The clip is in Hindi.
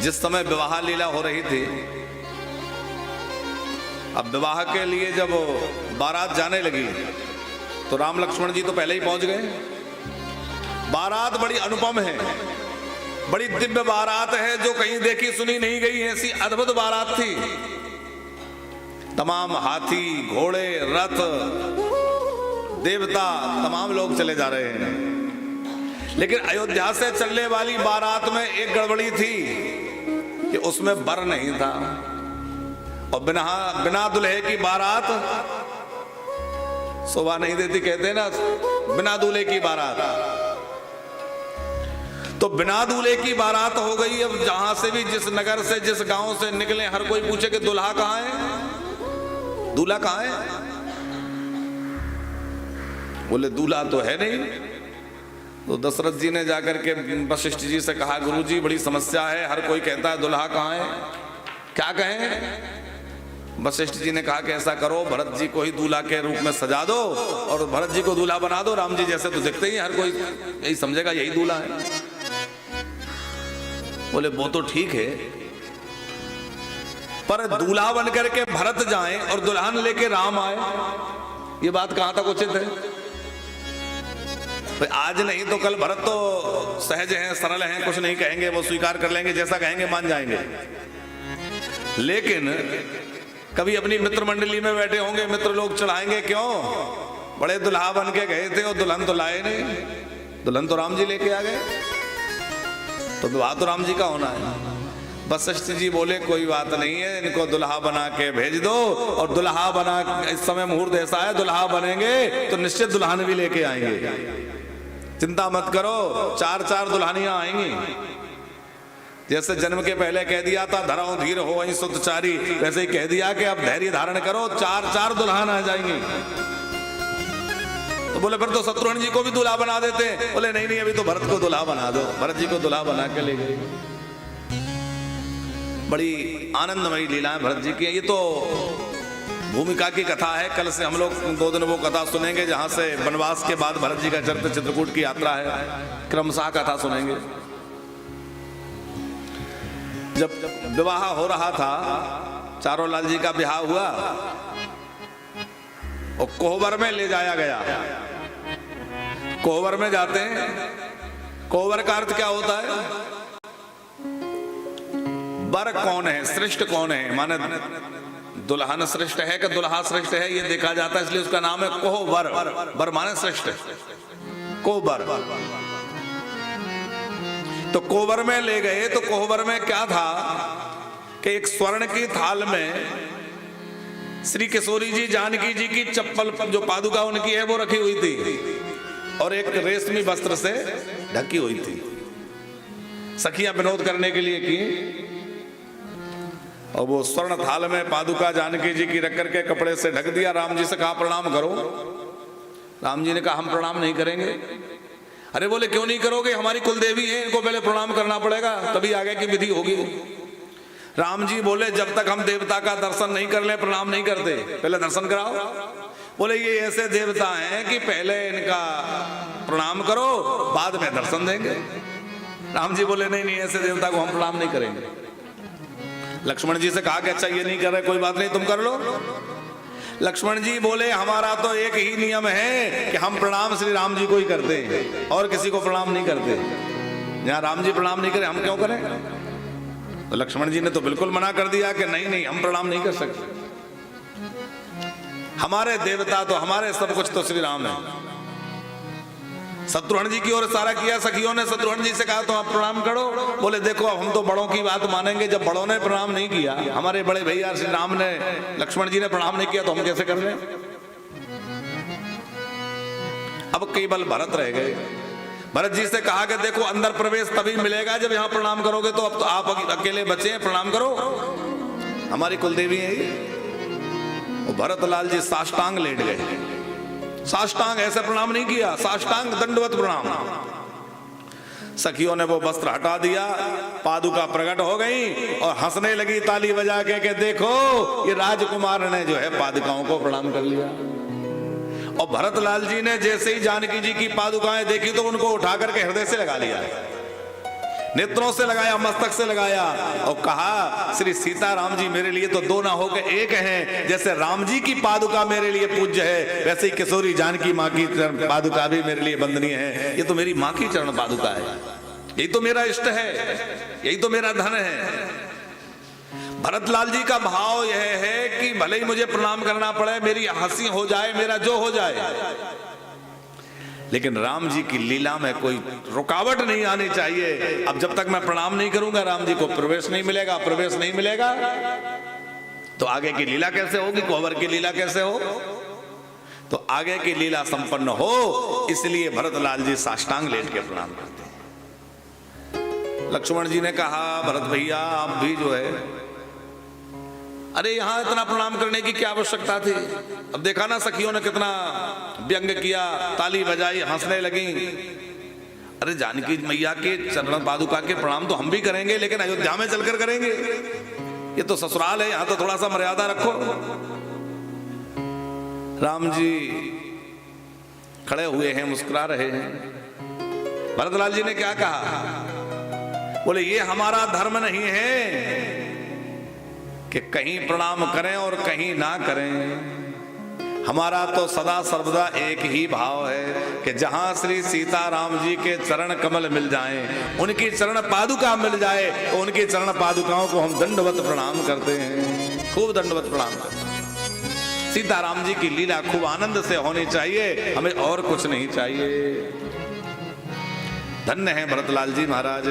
जिस समय विवाह लीला हो रही थी, अब विवाह के लिए जब बारात जाने लगी तो राम लक्ष्मण जी तो पहले ही पहुंच गए। बारात बड़ी अनुपम है, बड़ी दिव्य बारात है जो कहीं देखी सुनी नहीं गई, ऐसी अद्भुत बारात थी। तमाम हाथी, घोड़े, रथ, देवता, तमाम लोग चले जा रहे हैं। लेकिन अयोध्या से चलने वाली बारात में एक गड़बड़ी थी कि उसमें वर नहीं था, और बिना दुल्हे की बारात शोभा नहीं देती, कहते हैं ना, बिना दूल्हे की बारात। तो बिना दूल्हे की बारात हो गई। अब जहां से भी, जिस नगर से, जिस गांव से निकले, हर कोई पूछे कि दूल्हा कहां है, दूल्हा कहां है। बोले दूल्हा तो है नहीं। तो दशरथ जी ने जाकर के वशिष्ठ जी से कहा, गुरुजी बड़ी समस्या है, हर कोई कहता है दूल्हा कहां है, क्या कहें। वशिष्ठ जी ने कहा कि ऐसा करो, भरत जी को ही दूल्हा के रूप में सजा दो और भरत जी को दूल्हा बना दो। राम जी जैसे तो दिखते ही, हर कोई यही समझेगा यही दूल्हा है। बोले वो तो ठीक है, पर दूल्हा बनकर के भरत जाएं और दुल्हन लेके राम आए, ये बात कहां तक उचित है। आज नहीं तो कल भरत तो सहज हैं, सरल हैं, कुछ नहीं कहेंगे, वो स्वीकार कर लेंगे, जैसा कहेंगे मान जाएंगे। लेकिन कभी अपनी मित्र मंडली में बैठे होंगे, मित्र लोग चढ़ाएंगे, क्यों बड़े दुल्हा बन के गए थे और दुल्हन तो लाए नहीं, दुल्हन तो राम जी लेके आ गए, तो विवाह तो राम जी का होना है। वशिष्ठ जी बोले कोई बात नहीं है, इनको दुल्हा बना के भेज दो, और दुल्हा बना, इस समय मुहूर्त ऐसा है, दुल्हा बनेंगे तो निश्चित दुल्हन भी लेके आएंगे, चिंता मत करो, 4-4 दुल्हनियां आएंगी। जैसे जन्म के पहले कह दिया था धराओ धीर हो वहीं सुतचारी, वैसे ही कह दिया कि अब धैर्य धारण करो, 4-4 दुल्हन आ जाएंगी। तो बोले फिर तो शत्रुघ्न जी को भी दूल्हा बना देते। बोले नहीं नहीं, अभी तो भरत को दूल्हा बना दो। भरत जी को दूल्हा बना के ले गए। बड़ी आनंदमयी लीला है भरत जी की। ये तो भूमिका की कथा है, कल से हम लोग 2 दिन वो कथा सुनेंगे जहां से वनवास के बाद भरत जी का चरित्र चित्रकूट की यात्रा है, क्रमशः कथा सुनेंगे। जब विवाह हो रहा था, चारों लाल जी का विवाह हुआ और कोहबर में ले जाया गया। कोहबर में जाते हैं, कोहबर का अर्थ क्या होता है, वर कौन है, श्रेष्ठ कौन है, माने दुल्हन श्रेष्ठ है कि दुल्हा श्रेष्ठ है, ये देखा जाता है, इसलिए उसका नाम है कोहबर। वर माने श्रेष्ठ, कोहबर। तो कोहबर में ले गए, तो कोहबर में क्या था कि एक स्वर्ण की थाल में श्री किशोरी जी, जानकी जी की चप्पल, जो पादुका उनकी है, वो रखी हुई थी, और एक रेशमी वस्त्र से ढकी हुई थी। सखियां विनोद करने के लिए की, और वो स्वर्ण थाल में पादुका जानकी जी की रख करके कपड़े से ढक दिया। राम जी से कहा प्रणाम करो। राम जी ने कहा हम प्रणाम नहीं करेंगे। अरे बोले क्यों नहीं करोगे, हमारी कुलदेवी है, इनको पहले प्रणाम करना पड़ेगा, तभी आगे की विधि होगी। राम जी बोले जब तक हम देवता का दर्शन नहीं कर ले प्रणाम नहीं करते, पहले दर्शन कराओ। बोले ये ऐसे देवता हैं कि पहले इनका प्रणाम करो, बाद में दर्शन देंगे। राम जी बोले नहीं नहीं, ऐसे देवता को हम प्रणाम नहीं करेंगे। लक्ष्मण जी से कहा कि अच्छा ये नहीं कर रहे, कोई बात नहीं, तुम कर लो। लक्ष्मण जी बोले हमारा तो एक ही नियम है कि हम प्रणाम श्री राम जी को ही करते हैं, और किसी को प्रणाम नहीं करते। जहां राम जी प्रणाम नहीं करें, हम क्यों करें। तो लक्ष्मण जी ने तो बिल्कुल मना कर दिया कि नहीं नहीं, हम प्रणाम नहीं कर सकते, हमारे देवता तो, हमारे सब कुछ तो श्री राम है। शत्रुघ्न जी की ओर सारा किया। सखियों ने शत्रुघ्न जी से कहा तो आप प्रणाम करो। बोले देखो अब हम तो बड़ों की बात मानेंगे, जब बड़ों ने प्रणाम नहीं किया, हमारे बड़े भैया श्री राम ने, लक्ष्मण जी ने प्रणाम नहीं किया, तो हम कैसे कर रहे हैं। अब केवल भरत रह गए। भरत जी से कहा कि देखो अंदर प्रवेश तभी मिलेगा जब यहाँ प्रणाम करोगे, तो अब तो आप अकेले बचे हैं, प्रणाम करो, हमारी कुलदेवी है ये। और भरत लाल जी साष्टांग लेट गए। साष्टांग ऐसे प्रणाम नहीं किया, साष्टांग दंडवत प्रणाम। सखियों ने वो वस्त्र हटा दिया, पादुका प्रकट हो गई और हंसने लगी ताली बजा के देखो ये राजकुमार ने जो है पादुकाओं को प्रणाम कर लिया। और भरतलाल जी ने जैसे ही जानकी जी की पादुकाएं देखी तो उनको उठा करके हृदय से लगा लिया। नेत्रों से लगाया, मस्तक से लगाया और कहा श्री सीताराम जी मेरे लिए तो दो ना होकर एक हैं। जैसे राम जी की पादुका मेरे लिए पूज्य है, वैसे ही किशोरी जानकी माँ की चरण पादुका भी मेरे लिए वंदनीय है। ये तो मेरी माँ की चरण पादुका है, यही तो मेरा इष्ट है, यही तो मेरा धन है। भरतलाल जी का भाव यह है कि भले ही मुझे प्रणाम करना पड़े, मेरी हंसी हो जाए, मेरा जो हो जाए, लेकिन राम जी की लीला में कोई रुकावट नहीं आनी चाहिए। अब जब तक मैं प्रणाम नहीं करूंगा राम जी को प्रवेश नहीं मिलेगा, प्रवेश नहीं मिलेगा तो आगे की लीला कैसे होगी, कोहबर की लीला कैसे हो, तो आगे की लीला संपन्न हो। इसलिए भरतलाल जी साष्टांग लेट के प्रणाम करते हैं। लक्ष्मण जी ने कहा भरत भैया आप भी जो है, अरे यहां इतना प्रणाम करने की क्या आवश्यकता थी। अब देखा ना सखियों ने कितना व्यंग किया, ताली बजाई, हंसने लगी। अरे जानकी मैया के चरण पादुका के प्रणाम तो हम भी करेंगे, लेकिन अयोध्या में चलकर करेंगे, ये तो ससुराल है, यहां तो थोड़ा सा मर्यादा रखो। राम जी खड़े हुए हैं, मुस्कुरा रहे हैं। भरतलाल जी ने क्या कहा, बोले ये हमारा धर्म नहीं है कि कहीं प्रणाम करें और कहीं ना करें। हमारा तो सदा सर्वदा एक ही भाव है कि जहां श्री सीताराम जी के चरण कमल मिल जाएं, उनकी चरण पादुका मिल जाए तो उनकी चरण पादुकाओं को हम दंडवत प्रणाम करते हैं, खूब दंडवत प्रणाम करते हैं। सीताराम जी की लीला खूब आनंद से होनी चाहिए, हमें और कुछ नहीं चाहिए। धन्य है भरतलाल जी महाराज।